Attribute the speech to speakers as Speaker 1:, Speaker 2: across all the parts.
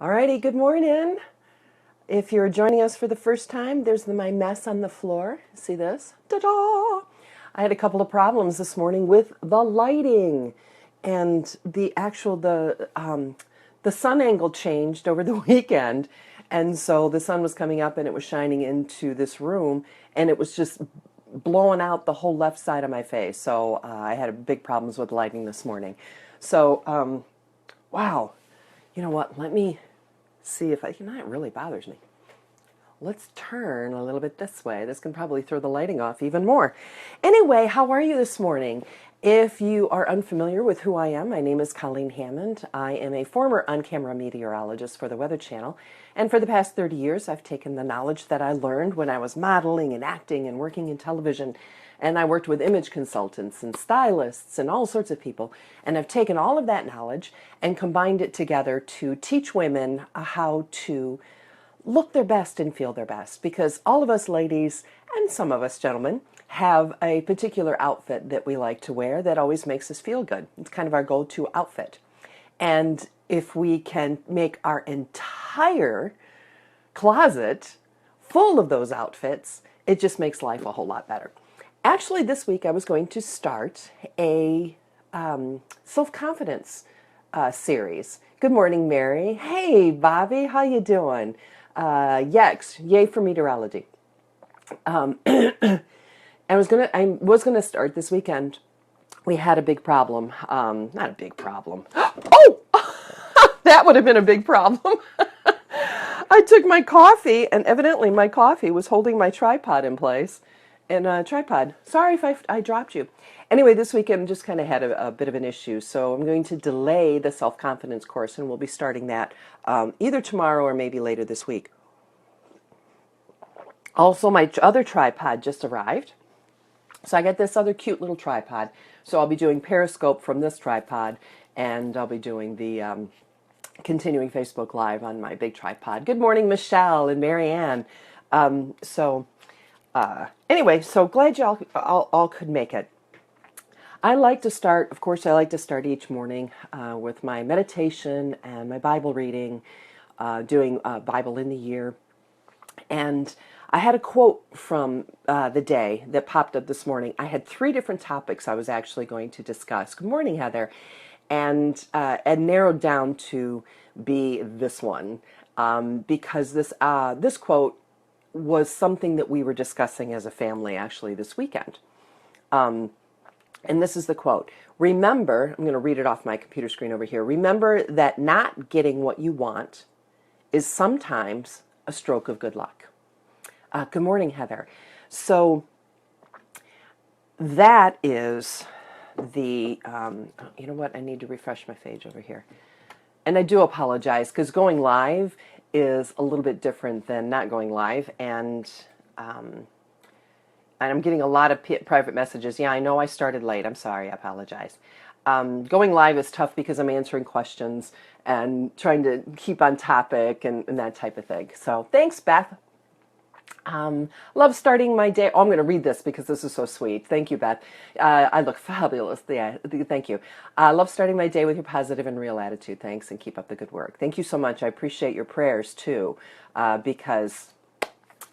Speaker 1: Alrighty, good morning. If you're joining us for the first time, there's my mess on the floor. See this? Ta-da! I had a couple of problems this morning with the lighting, and the sun angle changed over the weekend, and so the sun was coming up and it was shining into this room, and it was just blowing out the whole left side of my face. So I had big problems with lighting this morning. So wow, you know what? Let me see if it really bothers me. Let's turn a little bit this way. This can probably throw the lighting off even more. Anyway, how are you this morning? If you are unfamiliar with who I am, my name is Colleen Hammond. I am a former on-camera meteorologist for the Weather Channel, and for the past 30 years I've taken the knowledge that I learned when I was modeling and acting and working in television, and I worked with image consultants and stylists and all sorts of people, and I've taken all of that knowledge and combined it together to teach women how to look their best and feel their best, because all of us ladies and some of us gentlemen have a particular outfit that we like to wear that always makes us feel good. It's kind of our go-to outfit. And if we can make our entire closet full of those outfits, it just makes life a whole lot better. Actually, this week I was going to start a self-confidence series. Good morning, Mary. Hey, Bobby, how you doing? Yes, yay for meteorology. I was gonna start this weekend. We had a big problem. Not a big problem. Oh, that would have been a big problem. I took my coffee, and evidently my coffee was holding my tripod in place. And tripod. Sorry if I dropped you. Anyway, this weekend just kind of had a bit of an issue, so I'm going to delay the self-confidence course, and we'll be starting that either tomorrow or maybe later this week. Also, my other tripod just arrived. So I got this other cute little tripod. So I'll be doing Periscope from this tripod, and I'll be doing the continuing Facebook Live on my big tripod. Good morning, Michelle and Marianne. Anyway, so glad y'all all could make it. I like to start each morning with my meditation and my Bible reading, doing Bible in the Year. And I had a quote from the day that popped up this morning. I had 3 different topics I was actually going to discuss. Good morning, Heather. And narrowed down to be this one, because this quote was something that we were discussing as a family actually this weekend. And this is the quote. Remember, I'm going to read it off my computer screen over here. Remember that not getting what you want is sometimes a stroke of good luck. Good morning, Heather. So that is the, you know what? I need to refresh my page over here. And I do apologize because going live is a little bit different than not going live. And I'm getting a lot of private messages. Yeah, I know I started late. I'm sorry. I apologize. Going live is tough because I'm answering questions and trying to keep on topic and that type of thing. So thanks, Beth. Love starting my day. Oh, I'm going to read this because this is so sweet. Thank you, Beth. I look fabulous. Yeah, thank you. Love starting my day with your positive and real attitude. Thanks, and keep up the good work. Thank you so much. I appreciate your prayers too, because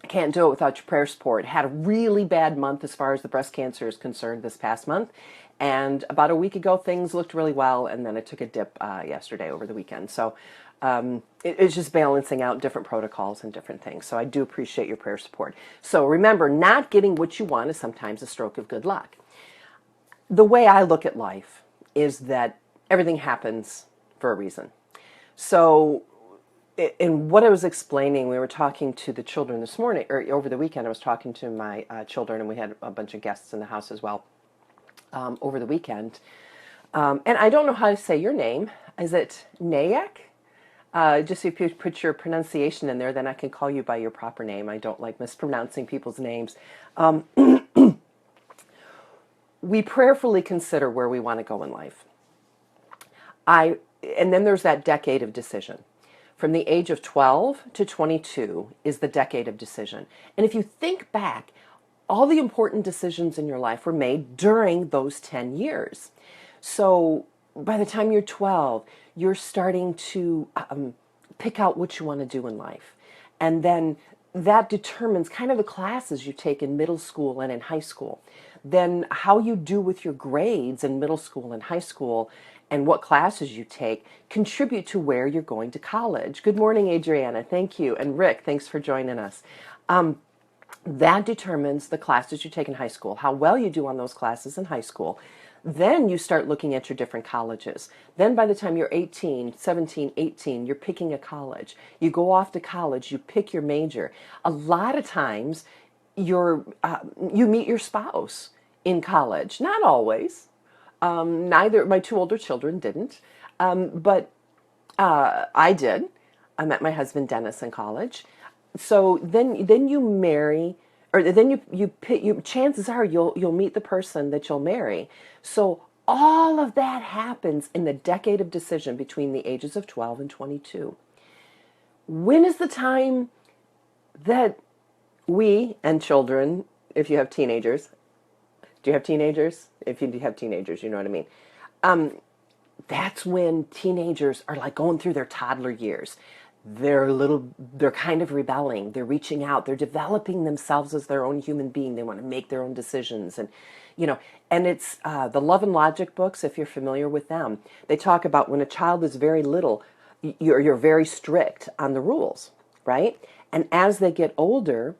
Speaker 1: I can't do it without your prayer support. Had a really bad month as far as the breast cancer is concerned this past month. And about a week ago, things looked really well, and then it took a dip yesterday over the weekend. So it's just balancing out different protocols and different things. So I do appreciate your prayer support. So remember, not getting what you want is sometimes a stroke of good luck. The way I look at life is that everything happens for a reason. So in what I was explaining, we were talking to the children this morning, or over the weekend, I was talking to my children, and we had a bunch of guests in the house as well over the weekend. And I don't know how to say your name. Is it Nayek? Just if you put your pronunciation in there, then I can call you by your proper name. I don't like mispronouncing people's names. We prayerfully consider where we want to go in life. And then there's that decade of decision. From the age of 12 to 22 is the decade of decision. And if you think back, all the important decisions in your life were made during those 10 years. So by the time you're 12, you're starting to pick out what you want to do in life. And then that determines kind of the classes you take in middle school and in high school. Then how you do with your grades in middle school and high school and what classes you take contribute to where you're going to college. Good morning, Adriana. Thank you. And Rick, thanks for joining us. That determines the classes you take in high school, how well you do on those classes in high school. Then you start looking at your different colleges. Then by the time you're 18, 17, 18, you're picking a college. You go off to college, you pick your major. A lot of times you meet your spouse in college. Not always. Neither, my two older children didn't. But I did. I met my husband Dennis in college. So then you marry, or then you pick, chances are you'll meet the person that you'll marry. So all of that happens in the decade of decision between the ages of 12 and 22. When is the time that we and children, if you have teenagers, do you have teenagers? If you have teenagers, you know what I mean. That's when teenagers are like going through their toddler years. They're kind of rebelling. They're reaching out. They're developing themselves as their own human being. They want to make their own decisions. And, and it's the Love and Logic books, if you're familiar with them. They talk about when a child is very little, you're very strict on the rules, right? And as they get older,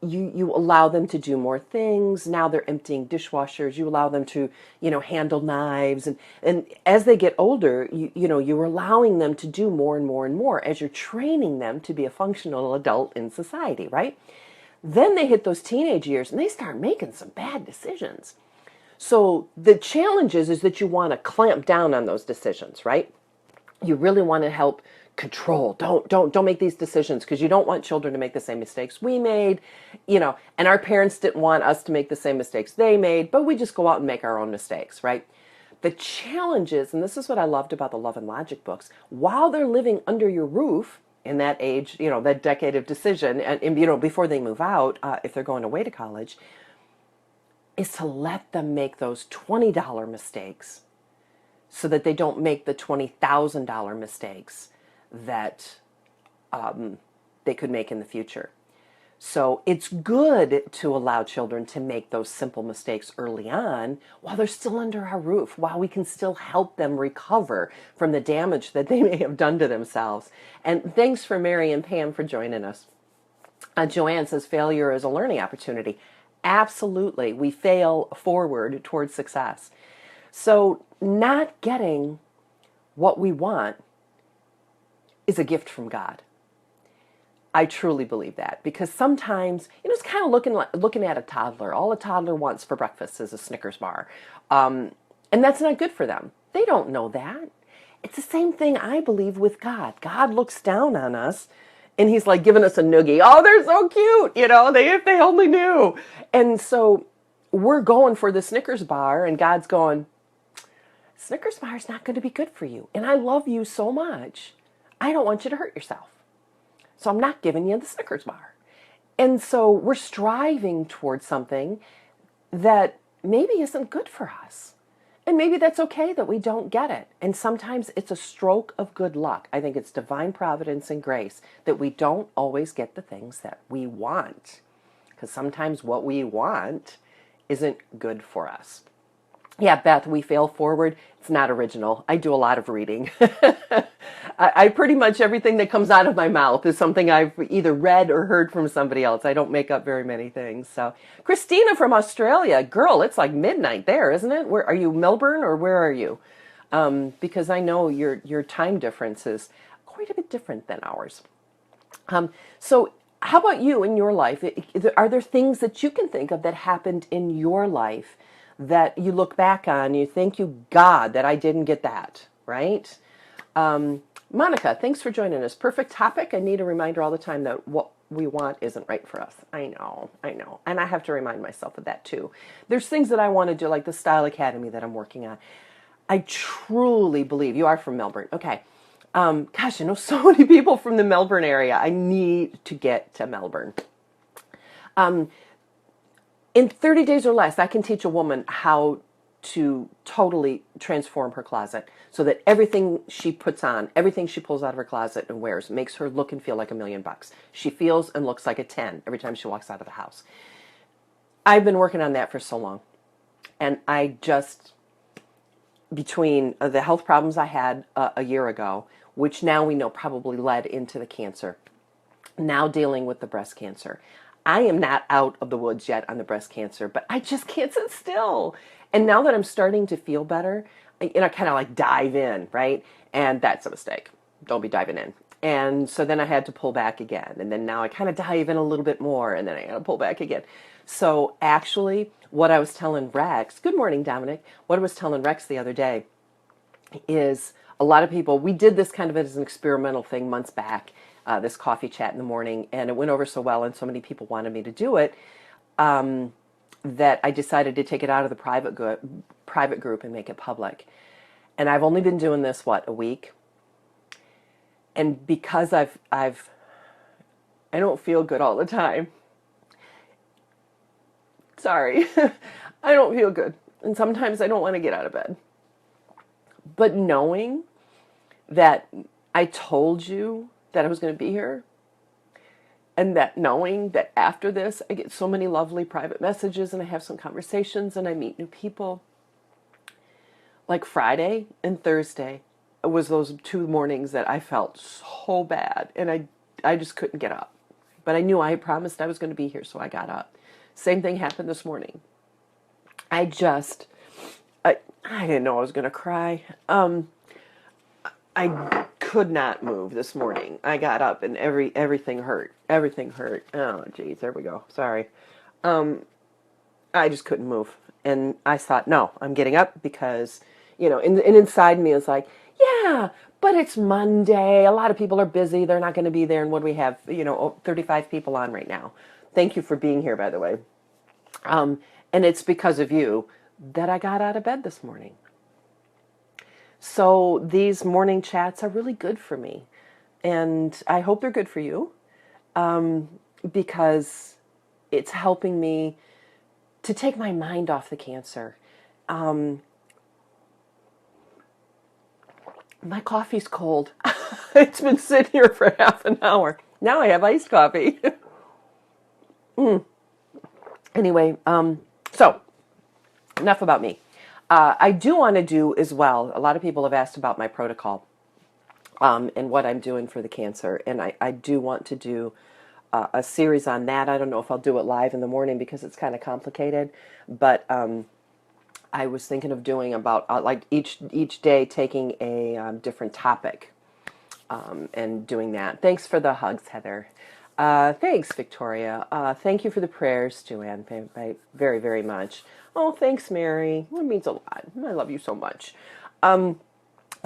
Speaker 1: you allow them to do more things. Now they're emptying dishwashers. You allow them to, handle knives. And as they get older, you're allowing them to do more and more and more as you're training them to be a functional adult in society, right? Then they hit those teenage years and they start making some bad decisions. So the challenge is that you want to clamp down on those decisions, right? You really want to help control. Don't make these decisions, because you don't want children to make the same mistakes we made, and our parents didn't want us to make the same mistakes they made, but we just go out and make our own mistakes, right? The challenge is, and this is what I loved about the Love and Logic books, while they're living under your roof in that age, that decade of decision, and before they move out, if they're going away to college, is to let them make those $20 mistakes so that they don't make the $20,000 mistakes that they could make in the future. So it's good to allow children to make those simple mistakes early on while they're still under our roof, while we can still help them recover from the damage that they may have done to themselves. And thanks for Mary and Pam for joining us. Joanne says failure is a learning opportunity. Absolutely. We fail forward towards success. So not getting what we want is a gift from God. I truly believe that, because sometimes, it's kind of looking at a toddler. All a toddler wants for breakfast is a Snickers bar. And that's not good for them. They don't know that. It's the same thing, I believe, with God. God looks down on us and he's like giving us a noogie. Oh, they're so cute. If they only knew. And so we're going for the Snickers bar and God's going, Snickers bar is not going to be good for you. And I love you so much. I don't want you to hurt yourself. So I'm not giving you the Snickers bar. And so we're striving towards something that maybe isn't good for us. And maybe that's okay that we don't get it. And sometimes it's a stroke of good luck. I think it's divine providence and grace that we don't always get the things that we want. Because sometimes what we want isn't good for us. Yeah, Beth, we fail forward. It's not original. I do a lot of reading. I pretty much everything that comes out of my mouth is something I've either read or heard from somebody else. I don't make up very many things. So, Christina from Australia, girl, it's like midnight there, isn't it? Where are you, Melbourne, or where are you? Because I know your time difference is quite a bit different than ours. So how about you in your life? Are there things that you can think of that happened in your life that you look back on, you thank you, God, that I didn't get that, right? Monica, thanks for joining us. Perfect topic. I need a reminder all the time that what we want isn't right for us. I know. And I have to remind myself of that too. There's things that I want to do, like the Style Academy that I'm working on. I truly believe, you are from Melbourne. Okay. Gosh, I know so many people from the Melbourne area. I need to get to Melbourne. In 30 days or less, I can teach a woman how to totally transform her closet so that everything she puts on, everything she pulls out of her closet and wears makes her look and feel like $1,000,000. She feels and looks like a 10 every time she walks out of the house. I've been working on that for so long. And I just, between the health problems I had a year ago, which now we know probably led into the cancer, now dealing with the breast cancer. I am not out of the woods yet on the breast cancer, but I just can't sit still. And now that I'm starting to feel better, kind of like dive in, right? And that's a mistake. Don't be diving in. And so then I had to pull back again. And then now I kind of dive in a little bit more, and then I got to pull back again. So actually, what I was telling Rex, good morning, Dominic, what I was telling Rex the other day is a lot of people, we did this kind of as an experimental thing months back, this coffee chat in the morning, and it went over so well and so many people wanted me to do it that I decided to take it out of the private group and make it public. And I've only been doing this, a week? And because I don't feel good all the time. Sorry. I don't feel good. And sometimes I don't want to get out of bed. But knowing that I told you that I was going to be here, and that knowing that after this, I get so many lovely private messages and I have some conversations and I meet new people. Like Friday and Thursday was those 2 mornings that I felt so bad and I just couldn't get up. But I knew I had promised I was going to be here, so I got up. Same thing happened this morning. I didn't know I was going to cry. I could not move this morning. I got up and everything hurt. Everything hurt. Oh, geez, there we go. Sorry. I just couldn't move. And I thought, no, I'm getting up because, and inside me is like, yeah, but it's Monday. A lot of people are busy. They're not going to be there. And what do we have? 35 people on right now. Thank you for being here, by the way. And it's because of you that I got out of bed this morning. So these morning chats are really good for me. And I hope they're good for you because it's helping me to take my mind off the cancer. My coffee's cold. It's been sitting here for half an hour. Now I have iced coffee. Anyway, so enough about me. I do want to do as well, a lot of people have asked about my protocol and what I'm doing for the cancer. And I do want to do a series on that. I don't know if I'll do it live in the morning because it's kind of complicated. But I was thinking of doing about like each day taking a different topic and doing that. Thanks for the hugs, Heather. Thanks, Victoria. Thank you for the prayers, Joanne, very, very much. Oh, thanks, Mary. It means a lot. I love you so much. So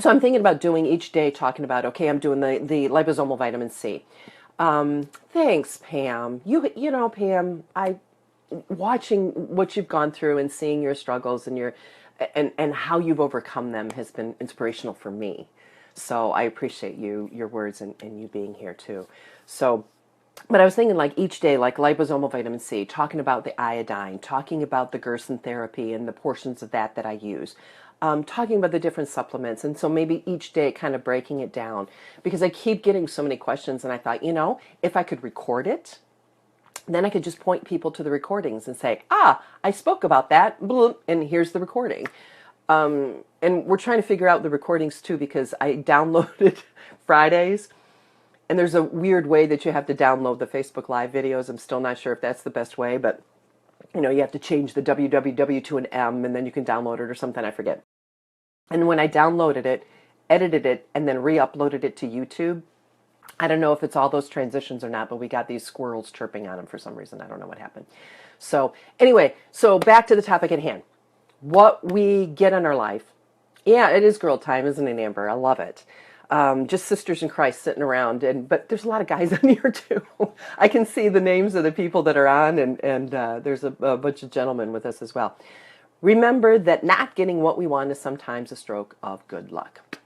Speaker 1: I'm thinking about doing each day talking about, okay, I'm doing the liposomal vitamin C. Thanks, Pam. You know, Pam, watching what you've gone through and seeing your struggles and how you've overcome them has been inspirational for me. So I appreciate your words and you being here too. So, but I was thinking like each day, like liposomal vitamin C, talking about the iodine, talking about the Gerson therapy and the portions of that I use, talking about the different supplements. And so maybe each day kind of breaking it down because I keep getting so many questions and I thought, if I could record it, then I could just point people to the recordings and say, I spoke about that, and here's the recording. And we're trying to figure out the recordings too because I downloaded Fridays. And there's a weird way that you have to download the Facebook Live videos. I'm still not sure if that's the best way, but you have to change the www to an M and then you can download it or something, I forget. And when I downloaded it, edited it, and then re-uploaded it to YouTube, I don't know if it's all those transitions or not, but we got these squirrels chirping on them for some reason. I don't know what happened. So anyway, so back to the topic at hand. What we get in our life. Yeah, it is girl time, isn't it, Amber? I love it. Just sisters in Christ sitting around, but there's a lot of guys on here too. I can see the names of the people that are on, and there's a bunch of gentlemen with us as well. Remember that not getting what we want is sometimes a stroke of good luck.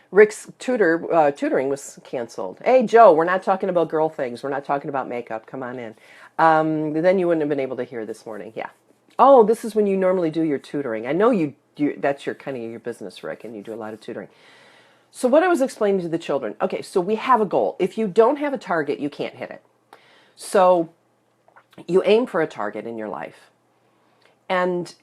Speaker 1: Rick's tutoring was canceled. Hey, Joe, we're not talking about girl things. We're not talking about makeup. Come on in. Then you wouldn't have been able to hear this morning. Yeah. Oh, this is when you normally do your tutoring. I know that's your kind of your business, Rick, and you do a lot of tutoring. So what I was explaining to the children, okay, so we have a goal. If you don't have a target, you can't hit it. So you aim for a target in your life. And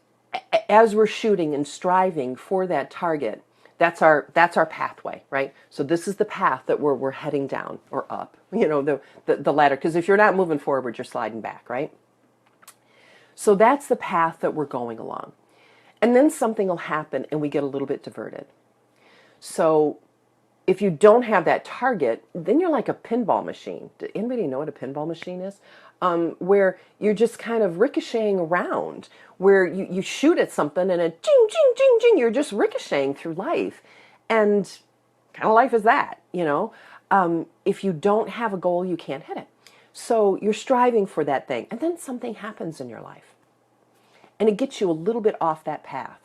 Speaker 1: as we're shooting and striving for that target, that's our pathway, right? So this is the path that we're heading down or up, the ladder. Because if you're not moving forward, you're sliding back, right? So that's the path that we're going along. And then something will happen and we get a little bit diverted. So if you don't have that target, then you're like a pinball machine. Does anybody know what a pinball machine is? Where you're just kind of ricocheting around, where you shoot at something and a ching, ching, ching, ching, you're just ricocheting through life. And kind of life is that, if you don't have a goal, you can't hit it. So you're striving for that thing. And then something happens in your life. And it gets you a little bit off that path.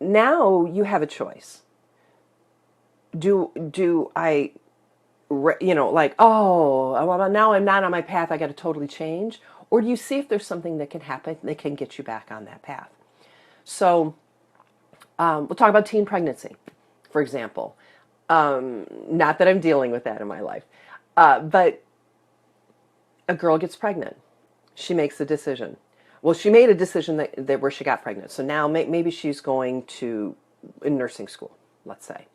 Speaker 1: Now you have a choice. Do I, like, oh, well, now I'm not on my path, I got to totally change? Or do you see if there's something that can happen that can get you back on that path? So we'll talk about teen pregnancy, for example. Not that I'm dealing with that in my life, but a girl gets pregnant. She makes a decision. Well, she made a decision that where she got pregnant. So now maybe she's going to nursing school, let's say.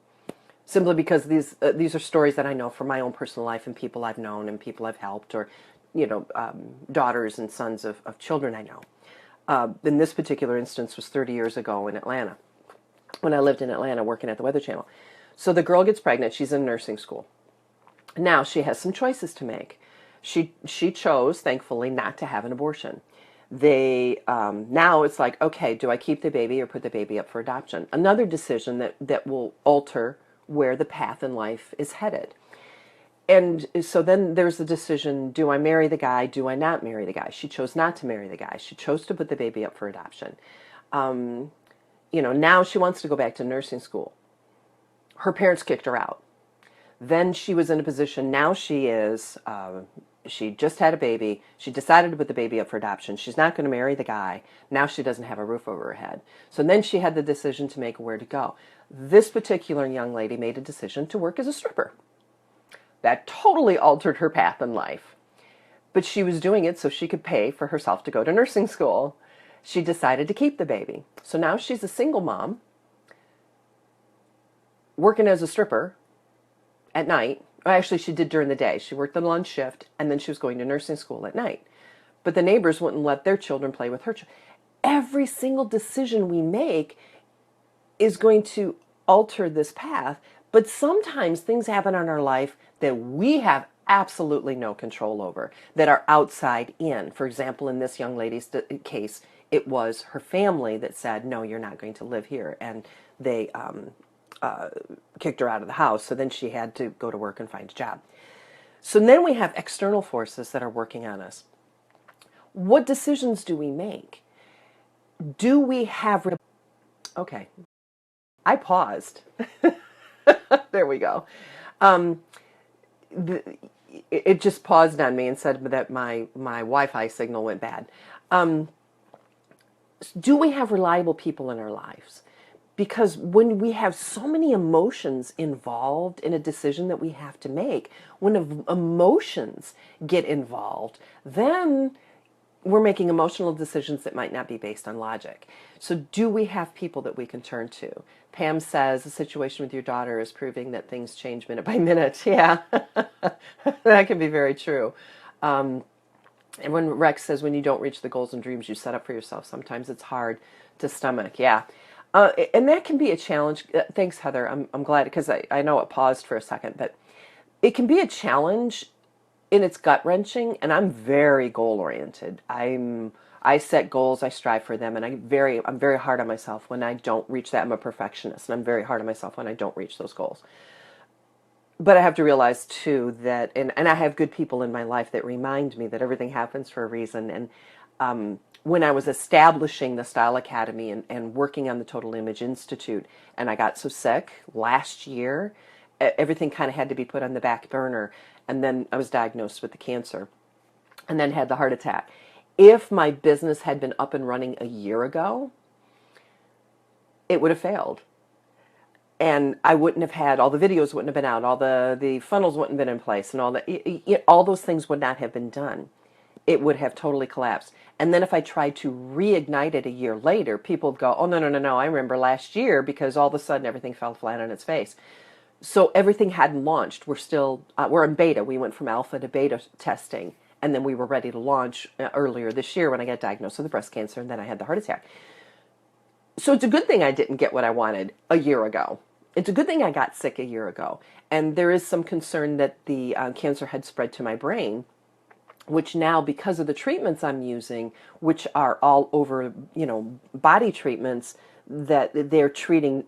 Speaker 1: Simply because these are stories that I know from my own personal life and people I've known and people I've helped, or daughters and sons of children I know. In this particular instance was 30 years ago in Atlanta, when I lived in Atlanta working at the Weather Channel. So the girl gets pregnant. She's in nursing school. Now she has some choices to make. She chose, thankfully, not to have an abortion. Now it's like, okay, do I keep the baby or put the baby up for adoption? Another decision that will alter where the path in life is headed. And so then there's the decision, do I marry the guy? Do I not marry the guy? She chose not to marry the guy. She chose to put the baby up for adoption. Now she wants to go back to nursing school. Her parents kicked her out. Then she was in a position, now she just had a baby. She decided to put the baby up for adoption. She's not going to marry the guy. Now she doesn't have a roof over her head. So then she had the decision to make where to go. This particular young lady made a decision to work as a stripper. That totally altered her path in life. But she was doing it so she could pay for herself to go to nursing school. She decided to keep the baby. So now she's a single mom, working as a stripper at night. Actually, she did during the day. She worked the lunch shift, and then she was going to nursing school at night. But the neighbors wouldn't let their children play with her children. Every single decision we make is going to alter this path. But sometimes things happen in our life that we have absolutely no control over, that are outside in. For example, in this young lady's case, it was her family that said, no, you're not going to live here. And they kicked her out of the house. So then she had to go to work and find a job. So then we have external forces that are working on us. What decisions do we make? Do we have... Okay. I paused. There we go. It just paused on me and said that my Wi-Fi signal went bad. Do we have reliable people in our lives? Because when we have so many emotions involved in a decision that we have to make, when emotions get involved, then we're making emotional decisions that might not be based on logic. So do we have people that we can turn to? Pam says the situation with your daughter is proving that things change minute by minute. Yeah, that can be very true. And when Rex says when you don't reach the goals and dreams you set up for yourself, sometimes it's hard to stomach. Yeah. And that can be a challenge. Thanks, Heather. I'm glad, because I know it paused for a second, but it can be a challenge and it's gut-wrenching, and I'm very goal-oriented. I set goals, I strive for them, and I'm very hard on myself when I don't reach that. I'm a perfectionist, and I'm very hard on myself when I don't reach those goals. But I have to realize, too, that, and I have good people in my life that remind me that everything happens for a reason. And when I was establishing the Style Academy and working on the Total Image Institute, and I got so sick last year, everything kind of had to be put on the back burner. And then I was diagnosed with the cancer and then had the heart attack. if my business had been up and running a year ago, it would have failed. And I wouldn't have had, all the videos wouldn't have been out, all the funnels wouldn't have been in place, and all those things would not have been done. It would have totally collapsed. And then if I tried to reignite it a year later, people would go, oh, no, no, no, no, I remember last year, because all of a sudden everything fell flat on its face. So everything hadn't launched. We're in beta. We went from alpha to beta testing, and then we were ready to launch earlier this year when I got diagnosed with the breast cancer, and then I had the heart attack. So it's a good thing I didn't get what I wanted a year ago. It's a good thing I got sick a year ago. And there is some concern that the cancer had spread to my brain, which now, because of the treatments I'm using, which are all over, body treatments, that they're treating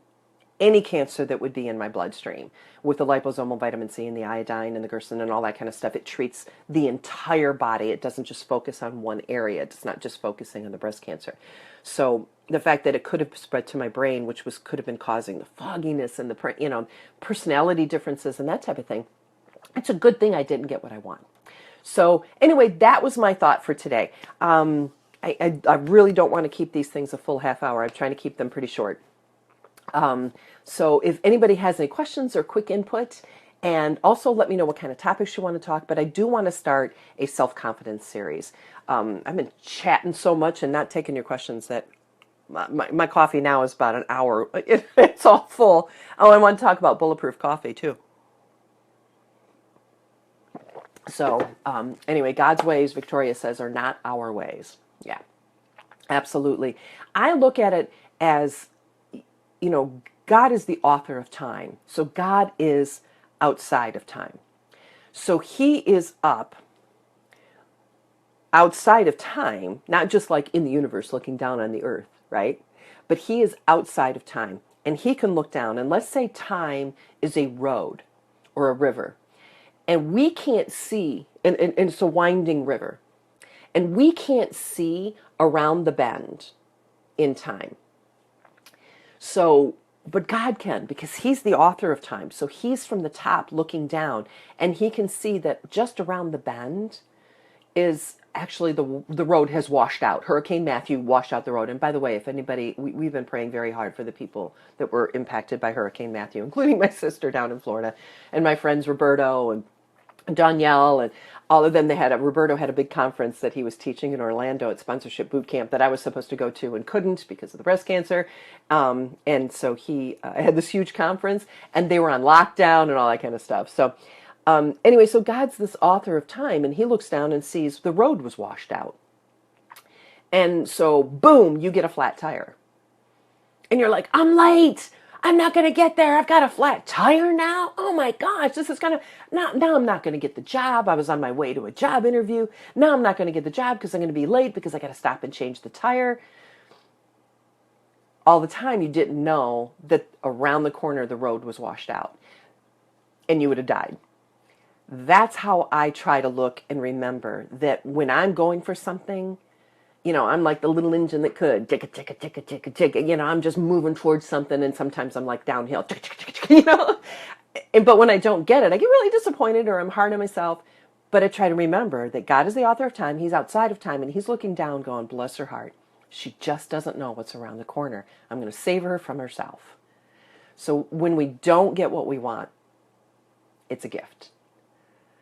Speaker 1: any cancer that would be in my bloodstream with the liposomal vitamin C and the iodine and the gerson and all that kind of stuff. It treats the entire body. It doesn't just focus on one area. It's not just focusing on the breast cancer. So the fact that it could have spread to my brain, which could have been causing the fogginess and the personality differences and that type of thing, it's a good thing I didn't get what I want. So anyway, that was my thought for today. I really don't want to keep these things a full half hour. I'm trying to keep them pretty short. So if anybody has any questions or quick input, and also let me know what kind of topics you want to talk, but I do want to start a self-confidence series. I've been chatting so much and not taking your questions that my coffee now is about an hour. It's all full. Oh, I want to talk about bulletproof coffee too. So anyway, God's ways, Victoria says, are not our ways. Yeah, absolutely. I look at it as, God is the author of time. So God is outside of time. So he is up outside of time, not just like in the universe looking down on the earth, right? But he is outside of time. And he can look down. And let's say time is a road or a river. And we can't see, and it's a winding river. And we can't see around the bend in time. So, but God can, because he's the author of time. So he's from the top looking down, and he can see that just around the bend is actually the road has washed out. Hurricane Matthew washed out the road. And by the way, if anybody, we've been praying very hard for the people that were impacted by Hurricane Matthew, including my sister down in Florida, and my friends Roberto and Danielle and all of them. Roberto had a big conference that he was teaching in Orlando at Sponsorship Boot Camp that I was supposed to go to and couldn't because of the breast cancer. And so he had this huge conference, and they were on lockdown and all that kind of stuff. So anyway, so God's this author of time, and he looks down and sees the road was washed out. And so, boom, you get a flat tire. And you're like, I'm late. I'm not going to get there. I've got a flat tire now. Oh my gosh, this is going to, now I'm not going to get the job. I was on my way to a job interview. Now I'm not going to get the job because I'm going to be late because I got to stop and change the tire. All the time you didn't know that around the corner the road was washed out and you would have died. That's how I try to look and remember that when I'm going for something, I'm like the little engine that could, ticka, ticka, ticka, ticka, ticka. I'm just moving towards something, and sometimes I'm like downhill, But when I don't get it, I get really disappointed or I'm hard on myself. But I try to remember that God is the author of time. He's outside of time, and he's looking down going, bless her heart. She just doesn't know what's around the corner. I'm going to save her from herself. So when we don't get what we want, it's a gift.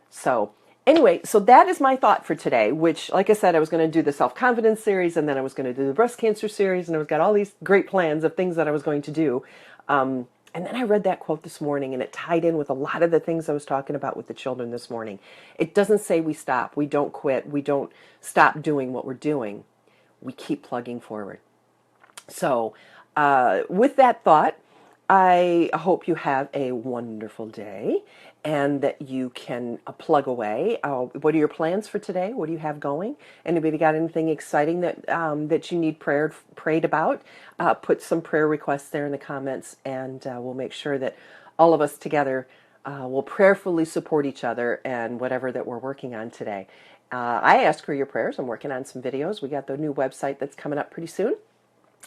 Speaker 1: So anyway, so that is my thought for today, which, like I said, I was going to do the self-confidence series, and then I was going to do the breast cancer series, and I've got all these great plans of things that I was going to do. And then I read that quote this morning, and it tied in with a lot of the things I was talking about with the children this morning. It doesn't say we stop, we don't quit, we don't stop doing what we're doing. We keep plugging forward. So with that thought, I hope you have a wonderful day and that you can plug away. What are your plans for today? What do you have going? Anybody got anything exciting that that you need prayed about? Put some prayer requests there in the comments, and we'll make sure that all of us together will prayerfully support each other and whatever that we're working on today. I ask for your prayers. I'm working on some videos. We got the new website that's coming up pretty soon.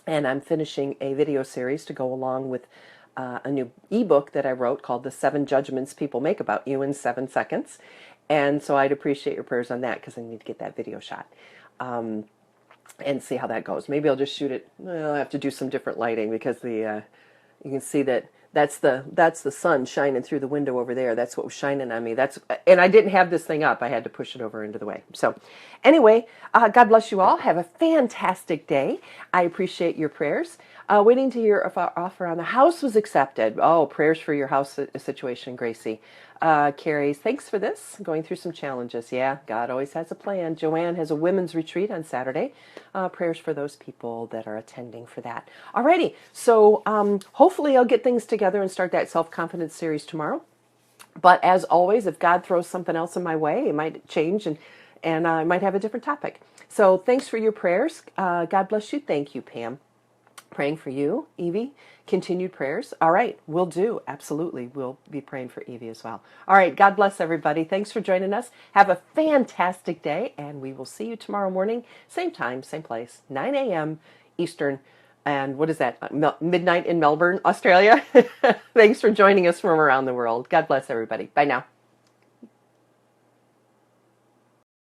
Speaker 1: And I'm finishing a video series to go along with a new ebook that I wrote called The 7 Judgments People Make About You in 7 Seconds. And so I'd appreciate your prayers on that because I need to get that video shot. and see how that goes. Maybe I'll just shoot it. Well, I'll have to do some different lighting because you can see that that's the sun shining through the window over there. That's what was shining on me. And I didn't have this thing up. I had to push it over into the way. So anyway, God bless you all. Have a fantastic day. I appreciate your prayers. Waiting to hear if our offer on the house was accepted. Oh, prayers for your house situation, Gracie. Carrie, thanks for this. Going through some challenges. Yeah, God always has a plan. Joanne has a women's retreat on Saturday. Prayers for those people that are attending for that. Alrighty, so hopefully I'll get things together and start that self-confidence series tomorrow. But as always, if God throws something else in my way, it might change and I might have a different topic. So thanks for your prayers. God bless you. Thank you, Pam. Praying for you, Evie. Continued prayers. All right, we'll do. Absolutely. We'll be praying for Evie as well. All right, God bless everybody. Thanks for joining us. Have a fantastic day, and we will see you tomorrow morning, same time, same place, 9 a.m. Eastern. And what is that? Midnight in Melbourne, Australia. Thanks for joining us from around the world. God bless everybody. Bye now.